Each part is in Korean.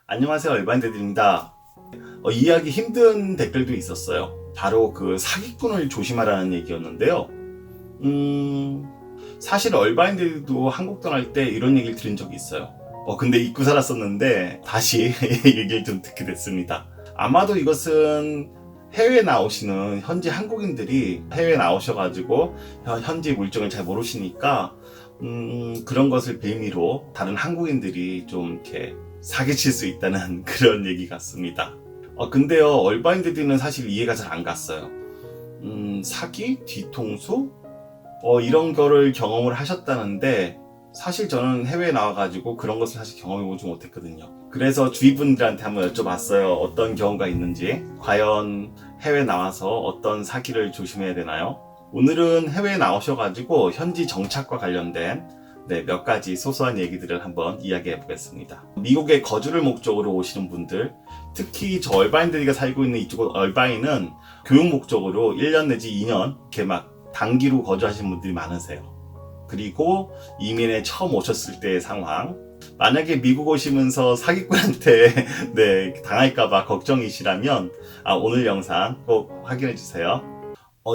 안녕하세요, 얼반데드입니다. 이해하기 힘든 댓글도 있었어요. 바로 그 사기꾼을 조심하라는 얘기였는데요. 사실 얼바인데도 한국 떠날 때 이런 얘기를 들은 적이 있어요. 근데 잊고 살았었는데 다시 얘기를 좀 듣게 됐습니다. 아마도 이것은 해외에 나오시는 현지 한국인들이 해외에 나오셔가지고 현지 물정을 잘 모르시니까 그런 것을 빌미로 다른 한국인들이 좀 이렇게 사기칠 수 있다는 그런 얘기 같습니다. 근데요, 얼바인데드는 사실 이해가 잘 안 갔어요. 사기? 뒤통수? 이런 거를 경험을 하셨다는데, 사실 저는 해외에 나와가지고 그런 것을 사실 경험해보지 못했거든요. 그래서 주위 분들한테 한번 여쭤봤어요. 어떤 경우가 있는지. 과연 해외에 나와서 어떤 사기를 조심해야 되나요? 오늘은 해외에 나오셔가지고 현지 정착과 관련된 몇 가지 소소한 얘기들을 한번 이야기해 보겠습니다. 미국에 거주를 목적으로 오시는 분들, 특히 저 얼바인들이 살고 있는 이쪽 얼바인은 교육 목적으로 1년 내지 2년 이렇게 막 단기로 거주하시는 분들이 많으세요. 그리고 이민에 처음 오셨을 때의 상황, 만약에 미국 오시면서 사기꾼한테 당할까봐 걱정이시라면 오늘 영상 꼭 확인해 주세요.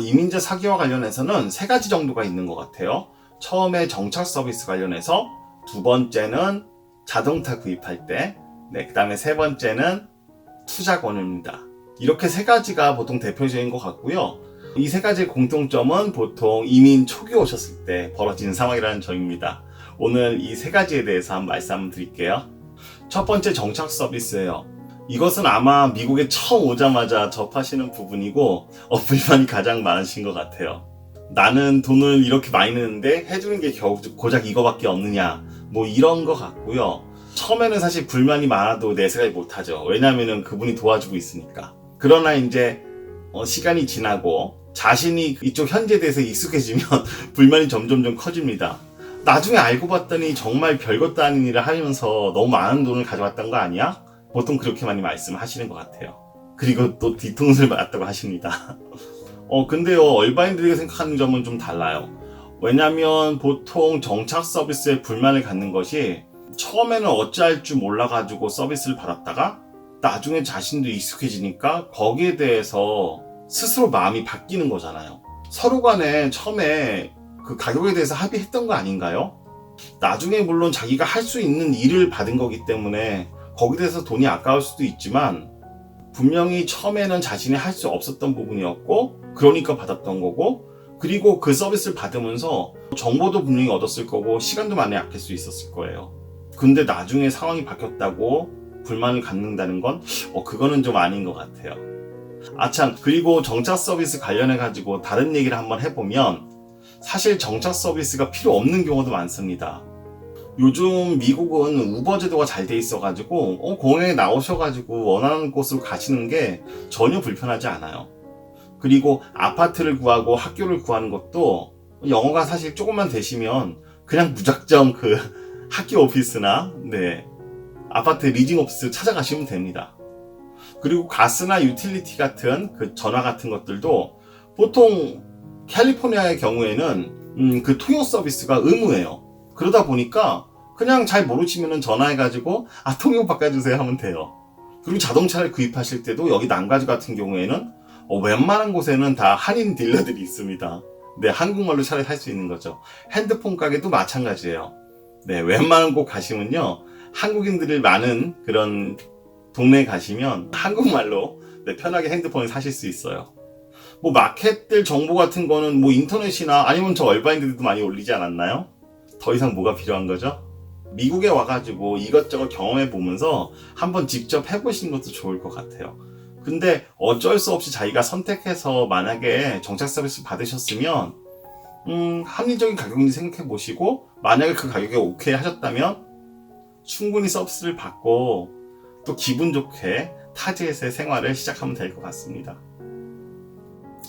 이민자 사기와 관련해서는 3가지 정도가 있는 것 같아요. 처음에 정착 서비스 관련해서, 두 번째는 자동차 구입할 때, 그 다음에 세 번째는 투자 권유입니다. 이렇게 3가지가 보통 대표적인 것 같고요. 이 3가지의 공통점은 보통 이민 초기 오셨을 때 벌어지는 상황이라는 점입니다. 오늘 이 3가지에 대해서 한번 말씀 드릴게요. 첫 번째, 정착 서비스예요. 이것은 아마 미국에 처음 오자마자 접하시는 부분이고 불만이 가장 많으신 것 같아요. 나는 돈을 이렇게 많이 내는데 해주는 게 겨우 고작 이거밖에 없느냐, 이런 것 같고요. 처음에는 사실 불만이 많아도 내색을 못하죠. 왜냐면은 그분이 도와주고 있으니까. 그러나 이제 시간이 지나고 자신이 이쪽 현지에 대해서 익숙해지면 불만이 점점 커집니다. 나중에 알고 봤더니 정말 별것도 아닌 일을 하면서 너무 많은 돈을 가져왔던 거 아니야? 보통 그렇게 많이 말씀하시는 것 같아요. 그리고 또 뒤통수를 맞았다고 하십니다. 근데요, 얼바인들이 생각하는 점은 좀 달라요. 왜냐면 보통 정착 서비스에 불만을 갖는 것이, 처음에는 어찌할 줄 몰라가지고 서비스를 받았다가 나중에 자신도 익숙해지니까 거기에 대해서 스스로 마음이 바뀌는 거잖아요. 서로 간에 처음에 그 가격에 대해서 합의했던 거 아닌가요? 나중에 물론 자기가 할 수 있는 일을 받은 거기 때문에 거기에 대해서 돈이 아까울 수도 있지만, 분명히 처음에는 자신이 할 수 없었던 부분이었고 그러니까 받았던 거고, 그리고 그 서비스를 받으면서 정보도 분명히 얻었을 거고 시간도 많이 아낄 수 있었을 거예요. 근데 나중에 상황이 바뀌었다고 불만을 갖는다는 건 그거는 좀 아닌 것 같아요. 참, 그리고 정착 서비스 관련해 가지고 다른 얘기를 한번 해보면, 사실 정착 서비스가 필요 없는 경우도 많습니다. 요즘 미국은 우버 제도가 잘 돼 있어가지고 공항에 나오셔가지고 원하는 곳으로 가시는 게 전혀 불편하지 않아요. 그리고 아파트를 구하고 학교를 구하는 것도 영어가 사실 조금만 되시면 그냥 무작정 그 학교 오피스나 아파트 리징 오피스 찾아가시면 됩니다. 그리고 가스나 유틸리티 같은 그 전화 같은 것들도 보통 캘리포니아의 경우에는 그 통역 서비스가 의무예요. 그러다 보니까 그냥 잘 모르시면 전화해가지고 통역 바꿔주세요 하면 돼요. 그리고 자동차를 구입하실 때도 여기 남가주 같은 경우에는 웬만한 곳에는 다 한인 딜러들이 있습니다. 한국말로 차를 살 수 있는 거죠. 핸드폰 가게도 마찬가지예요. 웬만한 곳 가시면요, 한국인들이 많은 그런 동네에 가시면 한국말로 편하게 핸드폰을 사실 수 있어요. 마켓들 정보 같은 거는 인터넷이나 아니면 저 얼바인들도 많이 올리지 않았나요? 더 이상 뭐가 필요한 거죠? 미국에 와가지고 이것저것 경험해 보면서 한번 직접 해보시는 것도 좋을 것 같아요. 근데 어쩔 수 없이 자기가 선택해서 만약에 정착 서비스 받으셨으면 합리적인 가격인지 생각해 보시고, 만약에 그 가격에 오케이 하셨다면 충분히 서비스를 받고 또 기분 좋게 타지에서의 생활을 시작하면 될 것 같습니다.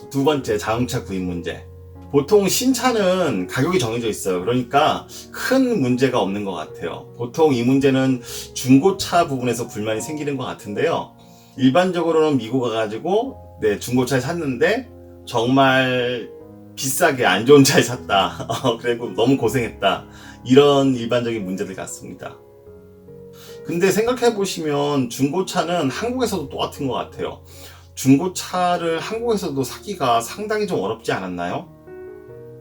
두 번째, 자동차 구입 문제. 보통 신차는 가격이 정해져 있어요. 그러니까 큰 문제가 없는 것 같아요. 보통 이 문제는 중고차 부분에서 불만이 생기는 것 같은데요. 일반적으로는 미국 가가지고 중고차를 샀는데 정말 비싸게 안 좋은 차를 샀다. 그리고 너무 고생했다. 이런 일반적인 문제들 같습니다. 근데 생각해보시면 중고차는 한국에서도 똑같은 것 같아요. 중고차를 한국에서도 사기가 상당히 좀 어렵지 않았나요?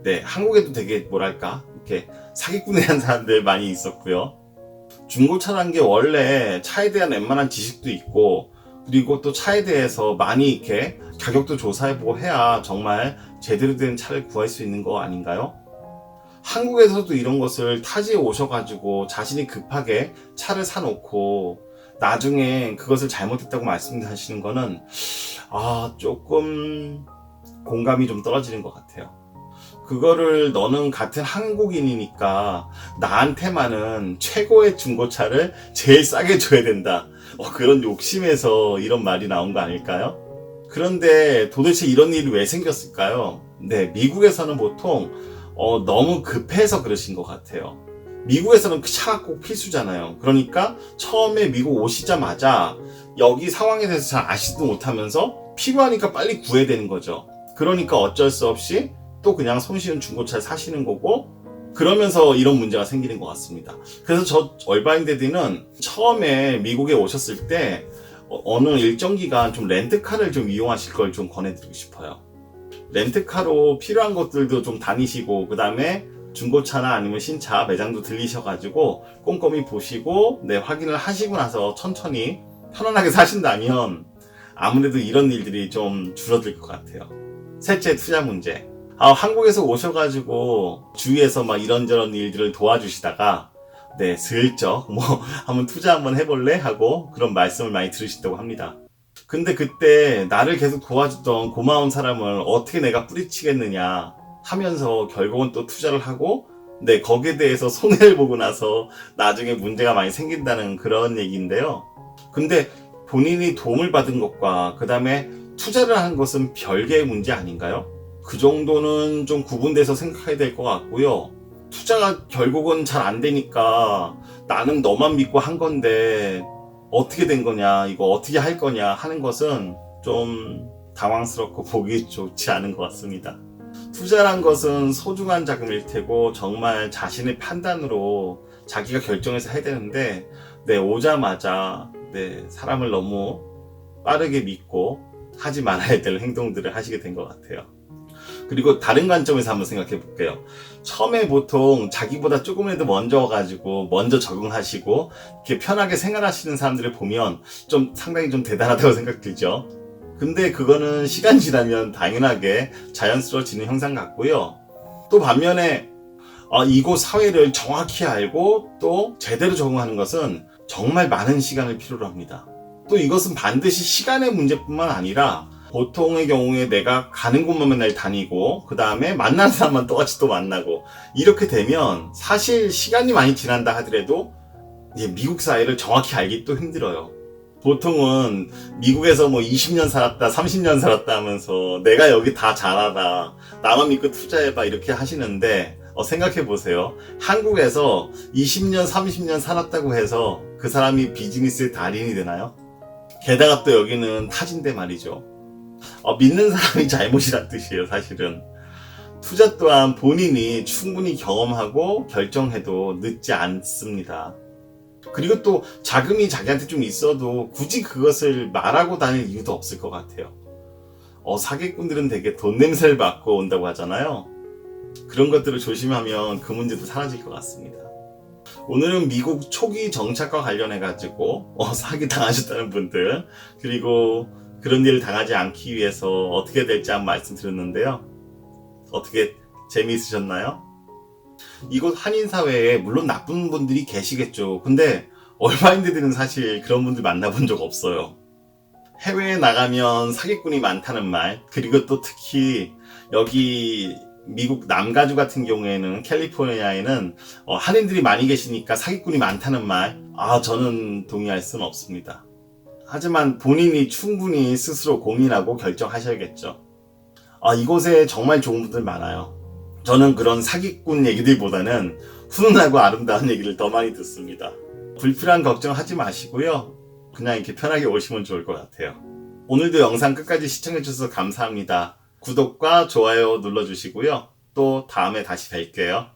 네, 한국에도 되게 뭐랄까 이렇게 사기꾼에 대한 사람들 많이 있었고요. 중고차란 게 원래 차에 대한 웬만한 지식도 있고, 그리고 또 차에 대해서 많이 이렇게 가격도 조사해보고 해야 정말 제대로 된 차를 구할 수 있는 거 아닌가요? 한국에서도 이런 것을 타지에 오셔가지고 자신이 급하게 차를 사놓고 나중에 그것을 잘못했다고 말씀하시는 거는 조금 공감이 좀 떨어지는 것 같아요. 그거를 너는 같은 한국인이니까 나한테만은 최고의 중고차를 제일 싸게 줘야 된다. 그런 욕심에서 이런 말이 나온 거 아닐까요? 그런데 도대체 이런 일이 왜 생겼을까요? 네, 미국에서는 보통 너무 급해서 그러신 것 같아요. 미국에서는 그 차가 꼭 필수잖아요. 그러니까 처음에 미국 오시자마자 여기 상황에 대해서 잘 아시지도 못하면서 필요하니까 빨리 구해야 되는 거죠. 그러니까 어쩔 수 없이 또 그냥 손쉬운 중고차를 사시는 거고, 그러면서 이런 문제가 생기는 것 같습니다. 그래서 저 얼바인데드는 처음에 미국에 오셨을 때 어느 일정 기간 좀 렌트카를 좀 이용하실 걸 좀 권해드리고 싶어요. 렌트카로 필요한 것들도 좀 다니시고, 그 다음에 중고차나 아니면 신차 매장도 들리셔가지고 꼼꼼히 보시고 확인을 하시고 나서 천천히 편안하게 사신다면 아무래도 이런 일들이 좀 줄어들 것 같아요. 셋째, 투자 문제. 한국에서 오셔가지고 주위에서 막 이런저런 일들을 도와주시다가 슬쩍 한번 투자 한번 해볼래? 하고 그런 말씀을 많이 들으신다고 합니다. 근데 그때 나를 계속 도와주던 고마운 사람을 어떻게 내가 뿌리치겠느냐 하면서 결국은 또 투자를 하고 거기에 대해서 손해를 보고 나서 나중에 문제가 많이 생긴다는 그런 얘기인데요. 근데 본인이 도움을 받은 것과 그 다음에 투자를 한 것은 별개의 문제 아닌가요? 그 정도는 좀 구분돼서 생각해야 될 것 같고요. 투자가 결국은 잘 안 되니까 나는 너만 믿고 한 건데 어떻게 된 거냐, 이거 어떻게 할 거냐 하는 것은 좀 당황스럽고 보기 좋지 않은 것 같습니다. 투자란 것은 소중한 자금일 테고 정말 자신의 판단으로 자기가 결정해서 해야 되는데 오자마자 사람을 너무 빠르게 믿고 하지 말아야 될 행동들을 하시게 된 것 같아요. 그리고 다른 관점에서 한번 생각해 볼게요. 처음에 보통 자기보다 조금이라도 먼저 와가지고 먼저 적응하시고 이렇게 편하게 생활하시는 사람들을 보면 좀 상당히 좀 대단하다고 생각들죠. 근데 그거는 시간 지나면 당연하게 자연스러워지는 현상 같고요. 또 반면에 이곳 사회를 정확히 알고 또 제대로 적응하는 것은 정말 많은 시간을 필요로 합니다. 또 이것은 반드시 시간의 문제뿐만 아니라 보통의 경우에 내가 가는 곳만 맨날 다니고 그 다음에 만나는 사람만 똑같이 또 만나고 이렇게 되면 사실 시간이 많이 지난다 하더라도 미국 사회를 정확히 알기 또 힘들어요. 보통은 미국에서 20년 살았다 30년 살았다 하면서 내가 여기 다 잘 알아, 나만 믿고 투자해봐 이렇게 하시는데 생각해보세요. 한국에서 20년 30년 살았다고 해서 그 사람이 비즈니스의 달인이 되나요? 게다가 또 여기는 타진데 말이죠. 믿는 사람이 잘못이란 뜻이에요. 사실은 투자 또한 본인이 충분히 경험하고 결정해도 늦지 않습니다. 그리고 또 자금이 자기한테 좀 있어도 굳이 그것을 말하고 다닐 이유도 없을 것 같아요. 사기꾼들은 되게 돈 냄새를 맡고 온다고 하잖아요. 그런 것들을 조심하면 그 문제도 사라질 것 같습니다. 오늘은 미국 초기 정착과 관련해가지고 사기 당하셨다는 분들, 그리고 그런 일을 당하지 않기 위해서 어떻게 될지 한번 말씀드렸는데요. 어떻게 재미있으셨나요? 이곳 한인사회에 물론 나쁜 분들이 계시겠죠. 근데 얼바인들은 사실 그런 분들 만나본 적 없어요. 해외에 나가면 사기꾼이 많다는 말, 그리고 또 특히 여기 미국 남가주 같은 경우에는 캘리포니아에는 한인들이 많이 계시니까 사기꾼이 많다는 말, 저는 동의할 수는 없습니다. 하지만 본인이 충분히 스스로 고민하고 결정하셔야겠죠. 이곳에 정말 좋은 분들 많아요. 저는 그런 사기꾼 얘기들보다는 훈훈하고 아름다운 얘기를 더 많이 듣습니다. 불필요한 걱정하지 마시고요. 그냥 이렇게 편하게 오시면 좋을 것 같아요. 오늘도 영상 끝까지 시청해주셔서 감사합니다. 구독과 좋아요 눌러주시고요. 또 다음에 다시 뵐게요.